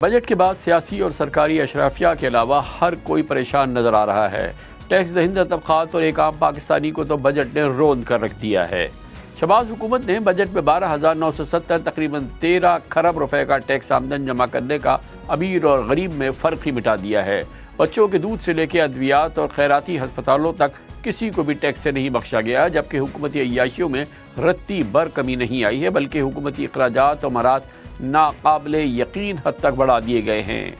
Budget के बाद सियासी और सरकारी अशराफिया के अलावा हर कोई परेशान नजर आ रहा है। टैक्स दहिंदा तबकात और एक आम पाकिस्तानी को तो बजट ने रोंद कर रख दिया है। शहबाज हुकूमत ने बजट में 12,970 तकरीबन 13 खरब रुपए का टैक्स आमदन जमा करने का अमीर और गरीब में फ़र्क ही मिटा दिया है। बच्चों के दूध से लेकर अद्वियात और खैराती हस्पतालों तक किसी को भी टैक्स से नहीं बख्शा गया, जबकि हुकूमती अय्याशियों में रत्ती बर कमी नहीं आई है, बल्कि हुकूमती अखराजात और मरात नाकाबिले यकीन हद तक बढ़ा दिए गए हैं।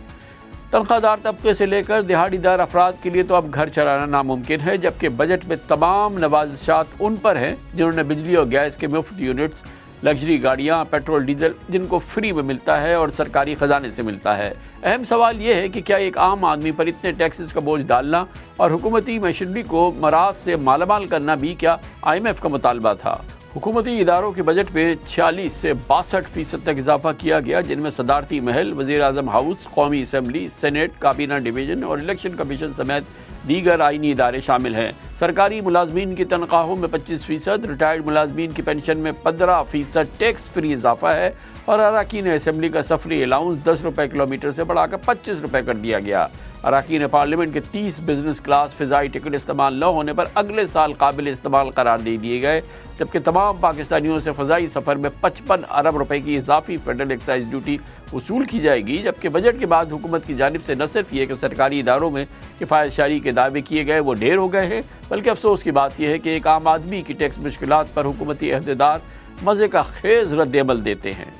तनख्वाहदार तबके से लेकर दिहाड़ीदार अफराद के लिए तो अब घर चलाना नामुमकिन है, जबकि बजट में तमाम नवाजिशात उन पर हैं जिन्होंने बिजली और गैस के मुफ्त यूनिट्स, लग्जरी गाड़ियाँ, पेट्रोल डीजल जिनको फ्री में मिलता है और सरकारी ख़जाने से मिलता है। अहम सवाल ये है कि क्या एक आम आदमी पर इतने टैक्सेस का बोझ डालना और हुकूमती मशीनरी को मराद से मालामाल करना भी क्या IMF का मुतालबा था? हुकूमती इदारों के बजट में 46 से 62% तक इजाफा किया गया, जिनमें सदारती महल, वज़ीर आज़म हाउस, कौमी असम्बली, सेनेट, काबीना डिवीज़न और इलेक्शन कमीशन समेत दीगर आइनी इदारे शामिल हैं। सरकारी मुलाजमीन की तनख्वाहों में 25%, रिटायर्ड मुलाजमीन की पेंशन में 15% टैक्स फ्री इजाफा है और अरकान असम्बली का सफरी अलाउंस 10 रुपये किलोमीटर से बढ़ाकर 25 रुपये कर दिया गया। अरकान पार्लियामेंट के 30 बिजनेस क्लास फ़िज़ाई टिकट इस्तेमाल न होने पर अगले साल काबिल इस्तेमाल करार दे दिए गए, जबकि तमाम पाकिस्तानियों से फ़ज़ाई सफ़र में 55 अरब रुपए की इजाफी फेडरल एक्साइज ड्यूटी वसूल की जाएगी। जबकि बजट के बाद हुकूमत की जानिब से न सिर्फ ये कि सरकारी इदारों में किफ़ायत शारी के दावे किए गए वो ढेर हो गए हैं, बल्कि अफसोस की बात यह है कि एक आम आदमी की टैक्स मुश्किलात पर हुकूमती अहदेदार मज़े का खेज़ रद्द-ए-अमल देते हैं।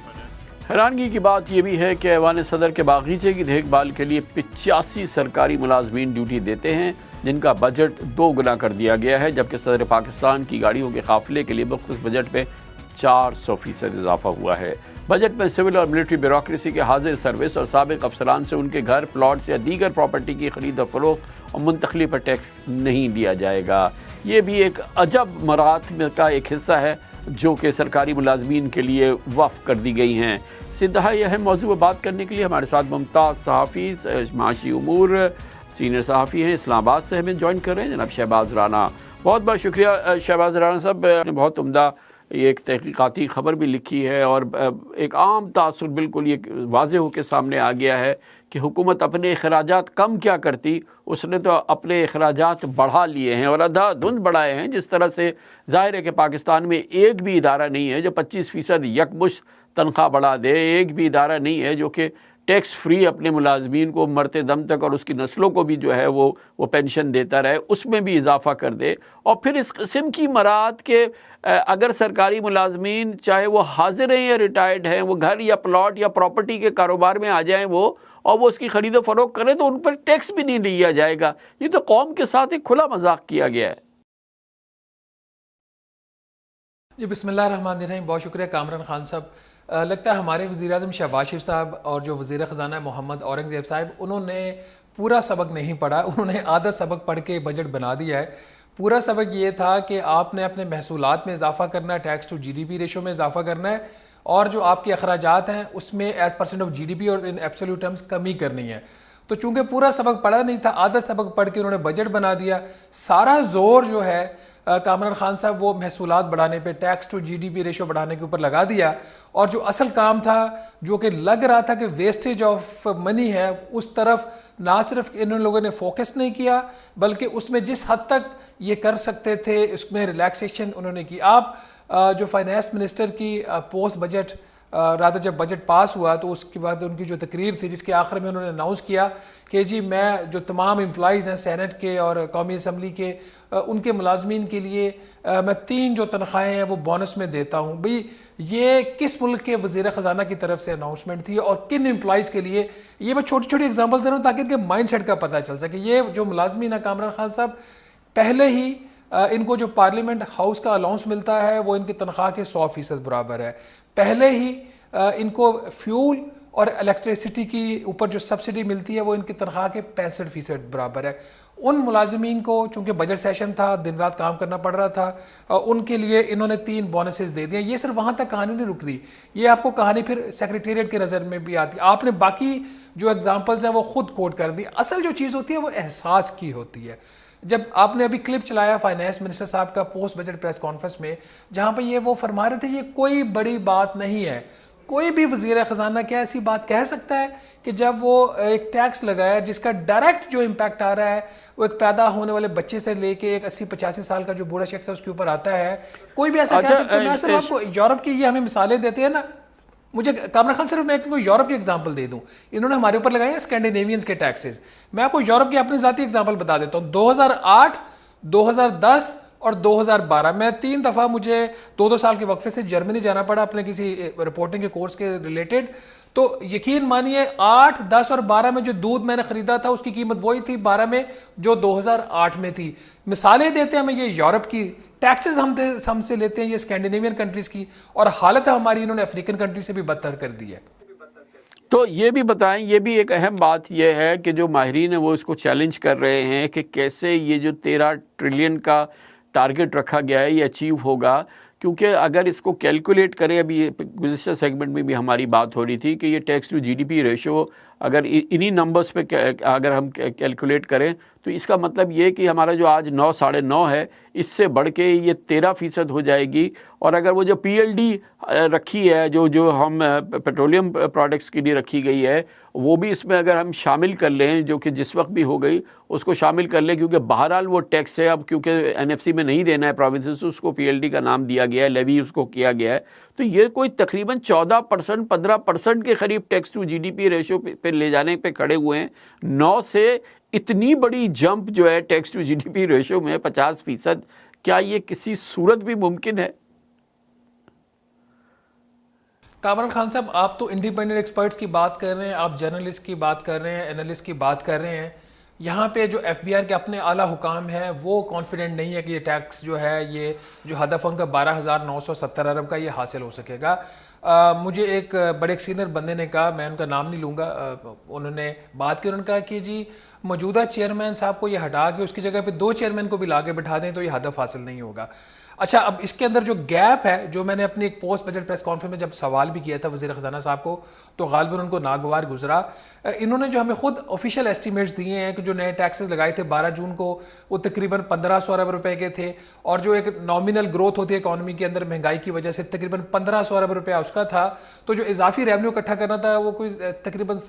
हैरानगी की बात यह भी है कि ऐवान सदर के बागीचे की देखभाल के लिए 85 सरकारी मुलाजमीन ड्यूटी देते हैं, जिनका बजट 2 गुना कर दिया गया है, जबकि सदर पाकिस्तान की गाड़ियों के काफिले के लिए मुख्तस बजट में 400% इजाफा हुआ है। बजट में सिविल और मिलिट्री ब्यूरोक्रेसी के हाजिर सर्विस और साबिक अफसरान से उनके घर, प्लॉट्स या दीगर प्रॉपर्टी की खरीद और फरोख्त और मुंतकली पर टैक्स नहीं लिया जाएगा। ये भी एक अजब मरात का एक हिस्सा है जो कि सरकारी मुलाजमीन के लिए वफ़ कर दी गई हैं। इंतहाई अहम मौजू पर बात करने के लिए हमारे साथ मुमताज़ सहाफ़ी, माशी उमूर सीनियर सहाफ़ी हैं, इस्लामाबाद से हमें ज्वाइन कर रहे हैं जनाब शहबाज राना। बहुत बहुत शुक्रिया शहबाज राना साहब, ने बहुत उम्दा ये एक तहकीकाती ख़बर भी लिखी है और एक आम तासुर बिल्कुल ये वाज़े होकर सामने आ गया है कि हुकूमत अपने अखराजात कम क्या करती, उसने तो अपने अखराजात बढ़ा लिए हैं और अंधाधुंध बढ़ाए हैं। जिस तरह से ज़ाहिर है कि पाकिस्तान में एक भी इदारा नहीं है जो 25% यकमुश्त तनख्वाह बढ़ा दे, एक भी इदारा नहीं है जो कि टैक्स फ्री अपने मुलाजमीन को मरते दम तक और उसकी नस्लों को भी जो है वो पेंशन देता रहे, उसमें भी इजाफा कर दे। और फिर इस किस्म की मरात के अगर सरकारी मुलाजमीन चाहे वो हाजिर हैं या रिटायर्ड हैं, वो घर या प्लॉट या प्रॉपर्टी के कारोबार में आ जाएं वो और वो उसकी खरीदो फरोख्त करें तो उन पर टैक्स भी नहीं लिया जाएगा। ये तो कौम के साथ एक खुला मजाक किया गया है। जी बिस्मिल्लाहिर्रहमानिर्रहीम, बहुत शुक्रिया कामरान खान साहब। लगता है हमारे वज़ीर-ए-आज़म शहबाज शरीफ साहब और जो वज़ीर ख़ज़ाना मोहम्मद औरंगज़ेब साहब, उन्होंने पूरा सबक नहीं पढ़ा, उन्होंने आधा सबक पढ़ के बजट बना दिया है। पूरा सबक ये था कि आपने अपने महसूलात में इजाफा करना है, टैक्स टू GDP रेशो में इजाफा करना है और जो आपके अखराजात हैं उसमें एज़ % ऑफ GDP और इन एब्सोल्यूट टर्म्स कमी करनी है। तो चूंकि पूरा सबक पढ़ा नहीं था, आधा सबक पढ़ के उन्होंने बजट बना दिया। सारा जोर जो है कामरान खान साहब वो महसूलात बढ़ाने पे, टैक्स टू GDP रेशो बढ़ाने के ऊपर लगा दिया और जो असल काम था, जो कि लग रहा था कि वेस्टेज ऑफ मनी है, उस तरफ ना सिर्फ इन लोगों ने फोकस नहीं किया बल्कि उसमें जिस हद तक ये कर सकते थे उसमें रिलैक्सेशन उन्होंने की। आप जो फाइनेंस मिनिस्टर की पोस्ट बजट रात जब बजट पास हुआ तो उसके बाद उनकी जो तकरीर थी जिसके आखिर में उन्होंने अनाउंस किया कि जी मैं जो तमाम एम्प्लॉइज़ हैं सेनेट के और कौमी असम्बली के, उनके मुलाजमीन के लिए मैं 3 जो तनख्वाहें हैं वो बोनस में देता हूँ। भाई ये किस मुल्क के वज़ीर ख़ज़ाना की तरफ से अनाउंसमेंट थी और किन एम्प्लॉइज़ के लिए? ये मैं छोटी छोटी एग्जाम्पल दे रहा हूँ ताकि इनके माइंड सेट का पता चल सके। ये जो मुलाजमीन है कामरान खान साहब, पहले ही इनको जो पार्लियामेंट हाउस का अलाउंस मिलता है वो इनकी तनख्वाह के 100% बराबर है। पहले ही इनको फ्यूल और इलेक्ट्रिसिटी की ऊपर जो सब्सिडी मिलती है वो इनकी तनख्वाह के 65% बराबर है। उन मुलाजमीन को चूँकि बजट सेशन था, दिन रात काम करना पड़ रहा था, उनके लिए इन्होंने 3 बोनसेस दे दिए। ये सिर्फ वहाँ तक कहानी नहीं रुक रही, ये आपको कहानी फिर सेक्रेटेरिएट के नज़र में भी आती है। आपने बाकी जो एग्जाम्पल्स हैं वो खुद कोट कर दी। असल जो चीज़ होती है वो एहसास की होती है। जब आपने अभी क्लिप चलाया फाइनेंस मिनिस्टर साहब का पोस्ट बजट प्रेस कॉन्फ्रेंस में, जहाँ पर ये वो फरमा रहे थे ये कोई बड़ी बात नहीं है, कोई भी वज़ीर ख़जाना क्या ऐसी बात कह सकता है कि जब वो एक टैक्स लगाया जिसका डायरेक्ट जो इम्पैक्ट आ रहा है वो एक पैदा होने वाले बच्चे से लेके एक 80-85 साल का जो बूढ़ा शख्स है उसके ऊपर आता है, कोई भी ऐसा कह सकता है? मैं सिर्फ आपको यूरोप की ये हमें मिसालें देते हैं ना, मुझे कामरान खान सिर्फ मैं आपको यूरोप की एग्जांपल दे दूं, इन्होंने हमारे ऊपर लगाए हैं स्कैंडिनेवियंस के टैक्सेस। मैं आपको यूरोप की अपनी ज़ाती एग्जांपल बता देता हूं। 2008, 2010 और 2012 में 3 दफ़ा मुझे 2-2 साल के वक्फे से जर्मनी जाना पड़ा अपने किसी रिपोर्टिंग के कोर्स के रिलेटेड। तो यकीन मानिए 8, 10 और 12 में जो दूध मैंने खरीदा था उसकी कीमत वही थी 12 में जो 2008 में थी। मिसालें देते हैं हमें ये यूरोप की, टैक्सेस हमसे लेते हैं ये स्कैंडिनेवियन कंट्रीज की, और हालत हमारी इन्होंने अफ्रीकन कंट्री से भी बदतर कर दी है। तो ये भी बताएं, ये भी एक अहम बात ये है कि जो माहिरीन है वो इसको चैलेंज कर रहे हैं कि कैसे ये जो 13 ट्रिलियन का टारगेट रखा गया है ये अचीव होगा, क्योंकि अगर इसको कैलकुलेट करें, अभी गुज़िश्ता सेगमेंट में भी हमारी बात हो रही थी कि ये टैक्स टू जीडीपी रेशो अगर इन्हीं नंबर्स पे अगर हम कैलकुलेट करें तो इसका मतलब ये कि हमारा जो आज 9, 9.5 है इससे बढ़ के ये 13% हो जाएगी। और अगर वो जो पीएलडी रखी है जो हम पेट्रोलियम प्रोडक्ट्स के लिए रखी गई है वो भी इसमें अगर हम शामिल कर लें, जो कि जिस वक्त भी हो गई उसको शामिल कर लें, क्योंकि बहरहाल वो टैक्स है, अब क्योंकि एनएफसी में नहीं देना है प्रोविंसेस, उसको पीएलडी का नाम दिया गया है, लेवी उसको किया गया है। तो ये कोई तकरीबन 14%, 15% के करीब टैक्स टू जीडीपी रेशो पे ले जाने पे खड़े हुए हैं। 9 से इतनी बड़ी जंप जो है टैक्स टू जीडीपी रेशो में 50%, क्या ये किसी सूरत भी मुमकिन है? कामरान खान साहब, आप तो इंडिपेंडेंट एक्सपर्ट्स की बात कर रहे हैं, आप जर्नलिस्ट की बात कर रहे हैं, एनालिस्ट की बात कर रहे हैं। यहाँ पे जो एफबीआर के अपने आला हुकाम हैं वो कॉन्फिडेंट नहीं है कि ये टैक्स जो है ये जो हदफ उनका 12,970 अरब का ये हासिल हो सकेगा। मुझे एक बड़े एक सीनियर बंदे ने कहा, मैं उनका नाम नहीं लूँगा, उन्होंने बात की, उन्होंने कहा कि जी मौजूदा चेयरमैन साहब को ये हटा के उसकी जगह पे 2 चेयरमैन को भी ला के बिठा दें तो ये हदफ हासिल नहीं होगा। अच्छा, अब इसके अंदर जो गैप है, जो मैंने अपनी एक पोस्ट बजट प्रेस कॉन्फ्रेंस में जब सवाल भी किया था वज़ीर ख़ज़ाना साहब को, तो गालिबन उनको नागवार गुजरा। इन्होंने जो हमें खुद ऑफिशियल एस्टीमेट्स दिए हैं कि जो नए टैक्सेस लगाए थे 12 जून को वो तकरीबन 1500 अरब रुपए के थे, और जो एक नॉमिनल ग्रोथ होती है इकॉनमी के अंदर महंगाई की वजह से तकरीबन 1500 अरब रुपया उसका था। तो जो इजाफी रेवेन्यू इकट्ठा करना था वो कोई तकरीबन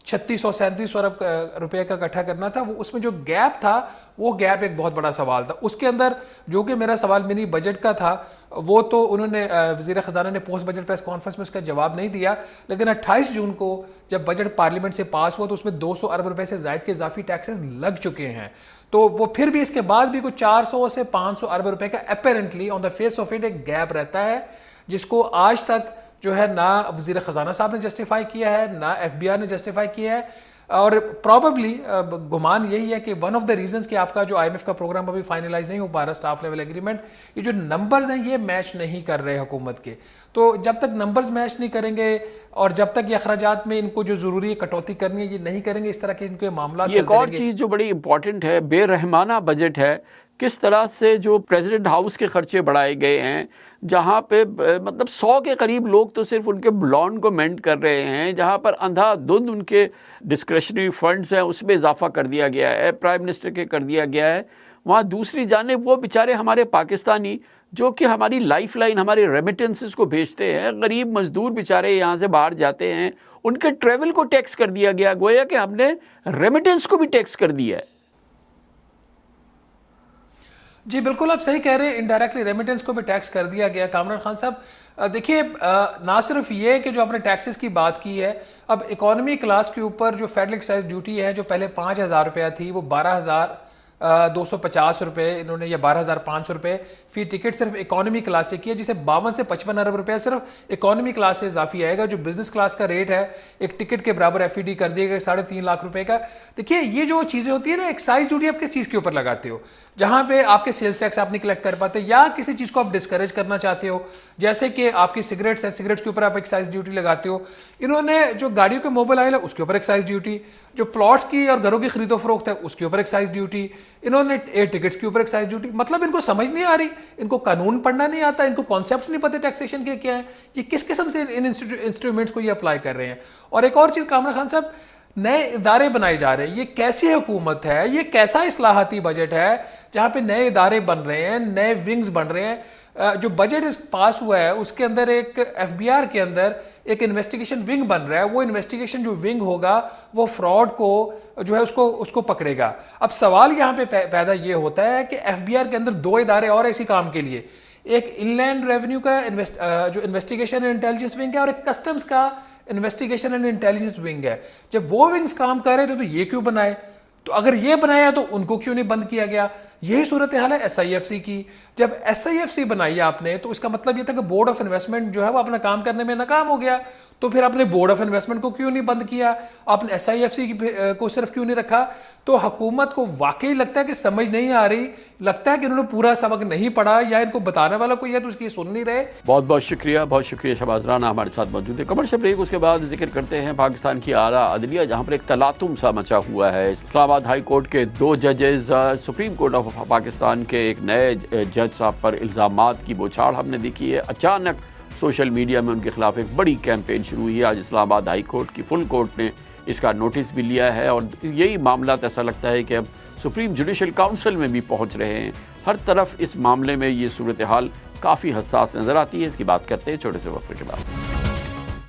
3600-3700 अरब रुपए का इकट्ठा करना था। वो उसमें जो गैप था वो गैप एक बहुत बड़ा सवाल था। उसके अंदर जो कि मेरा सवाल मिनी बजट का था वो तो उन्होंने वज़ीर ख़ज़ाना ने पोस्ट बजट प्रेस कॉन्फ्रेंस में उसका जवाब नहीं दिया, लेकिन 28 जून को जब बजट पार्लियामेंट से पास हुआ तो उसमें 200 अरब रुपए से ज़ायद के इजाफी टैक्सेस लग चुके हैं। तो वो फिर भी इसके बाद भी कुछ 400 से 500 अरब रुपए का apparently on the face of it एक गैप रहता है, जिसको आज तक जो है ना वज़ीर ख़ज़ाना साहब ने जस्टिफाई किया है ना एफबीआर ने जस्टिफाई किया है। और प्रॉबली गुमान यही है कि वन ऑफ द रीजंस कि आपका जो आईएमएफ का प्रोग्राम अभी फाइनलाइज नहीं हो पा रहा, स्टाफ लेवल एग्रीमेंट, ये जो नंबर्स हैं ये मैच नहीं कर रहे हुकूमत के। तो जब तक नंबर्स मैच नहीं करेंगे और जब तक ये अखराजात में इनको जो ज़रूरी है कटौती करनी है ये नहीं करेंगे, इस तरह के इनके मामला एक और चीज़ जो बड़ी इंपॉर्टेंट है, बेरहमाना बजट है। किस तरह से जो प्रेसिडेंट हाउस के खर्चे बढ़ाए गए हैं, जहाँ पे मतलब 100 के करीब लोग तो सिर्फ उनके लॉन को मेंट कर रहे हैं, जहाँ पर अंधाधुंध उनके डिस्क्रेशनरी फंड्स हैं उसमें इजाफा कर दिया गया है, प्राइम मिनिस्टर के कर दिया गया है। वहाँ दूसरी जानिब वो बेचारे हमारे पाकिस्तानी जो कि हमारी लाइफ लाइन, हमारे रेमिटेंसेस को भेजते हैं, गरीब मजदूर बेचारे यहाँ से बाहर जाते हैं, उनके ट्रेवल को टैक्स कर दिया गया, गोया कि हमने रेमिटेंस को भी टैक्स कर दिया है। जी बिल्कुल, आप सही कह रहे हैं, इनडायरेक्टली रेमिटेंस को भी टैक्स कर दिया गया। कामरान खान साहब देखिए, ना सिर्फ ये कि जो आपने टैक्सेस की बात की है, अब इकॉनमी क्लास के ऊपर जो फेडरल एक्साइज ड्यूटी है जो पहले 5,000 रुपया थी वो 12,250 रुपये इन्होंने, या 12,500 रुपये फी टिकट सिर्फ इकॉनमी क्लास से किया, जिसे 52 से 55 अरब रुपया सिर्फ इकॉनमी क्लास से इजाफी आएगा। जो बिजनेस क्लास का रेट है एक टिकट के बराबर एफईडी कर दिया गया 3.5 लाख रुपए का। देखिए ये जो चीज़ें होती है ना, एक्साइज ड्यूटी आप किस चीज़ के ऊपर लगाते हो, जहाँ पे आपके सेल्स टैक्स आप नहीं कलेक्ट कर पाते या किसी चीज़ को आप डिस्करेज करना चाहते हो, जैसे कि आपकी सिगरेट्स है, सिगरेट्स के ऊपर आप एक्साइज ड्यूटी लगाते हो। इन्होंने जो गाड़ियों के मोबाइल है उसके ऊपर एक्साइज ड्यूटी, जो प्लॉट्स की और घरों की खरीदो फरोख्त है उसके ऊपर एक्साइज ड्यूटी, इन्होंने एयर टिकट्स के ऊपर एक्साइज ड्यूटी। मतलब इनको समझ नहीं आ रही, इनको कानून पढ़ना नहीं आता, इनको कॉन्सेप्ट्स नहीं पता टैक्सेशन के क्या है, ये किस किस्म से इन इंस्ट्रूमेंट्स को ये अप्लाई कर रहे हैं। और एक और चीज़ कामरान खान साहब, नए इदारे बनाए जा रहे हैं। ये कैसी हुकूमत है, ये कैसा इस्लाहाती बजट है जहाँ पे नए इदारे बन रहे हैं, नए विंग्स बन रहे हैं। जो बजट पास हुआ है उसके अंदर एक एफबीआर के अंदर एक इन्वेस्टिगेशन विंग बन रहा है। वो इन्वेस्टिगेशन जो विंग होगा वो फ्रॉड को जो है उसको पकड़ेगा। अब सवाल यहाँ पे पैदा ये होता है कि एफबीआर के अंदर 2 इदारे और इसी काम के लिए, एक इनलैंड रेवेन्यू का जो इन्वेस्टिगेशन एंड इंटेलिजेंस विंग है और एक कस्टम्स का इन्वेस्टिगेशन एंड इंटेलिजेंस विंग है। जब वो विंग्स काम कर रहे थे तो ये क्यों बनाए? तो अगर ये बनाया तो उनको क्यों नहीं बंद किया गया? यही सूरत हाल है एसआईएफसी की। जब एसआईएफसी बनाई आपने तो इसका मतलब ये था कि बोर्ड ऑफ इन्वेस्टमेंट जो है वो अपना काम करने में नाकाम हो गया। तो फिर आपने बोर्ड ऑफ इन्वेस्टमेंट को क्यों नहीं बंद किया? आपने एसआईएफसी को सिर्फ क्यों नहीं रखा? तो हुकूमत को वाकई लगता है कि समझ नहीं आ रही, लगता है कि इन्होंने पूरा सबक नहीं पढ़ा या इनको बताने वाला कोई है तो उसकी सुन नहीं रहे। बहुत बहुत शुक्रिया शहबाज राना हमारे साथ मौजूद है। कमर्शियल ब्रेक, उसके बाद जिक्र करते हैं पाकिस्तान की आला अदलिया, जहाँ पर एक तलातुम सा मचा हुआ है। इस्लामाबाद हाई कोर्ट के 2 जजेस सुप्रीम कोर्ट ऑफ पाकिस्तान के एक नए जज साहब पर इल्ज़ामात की बौछार हमने देखी है। अचानक सोशल मीडिया में उनके खिलाफ एक बड़ी कैंपेन शुरू हुई है। आज इस्लामाबाद हाई कोर्ट की फुल कोर्ट ने इसका नोटिस भी लिया है और यही मामला ऐसा लगता है कि अब सुप्रीम जुडिशल काउंसिल में भी पहुंच रहे हैं। हर तरफ इस मामले में ये सूरत हाल काफ़ी हसास नज़र आती है। इसकी बात करते हैं छोटे से वक्फे के बाद।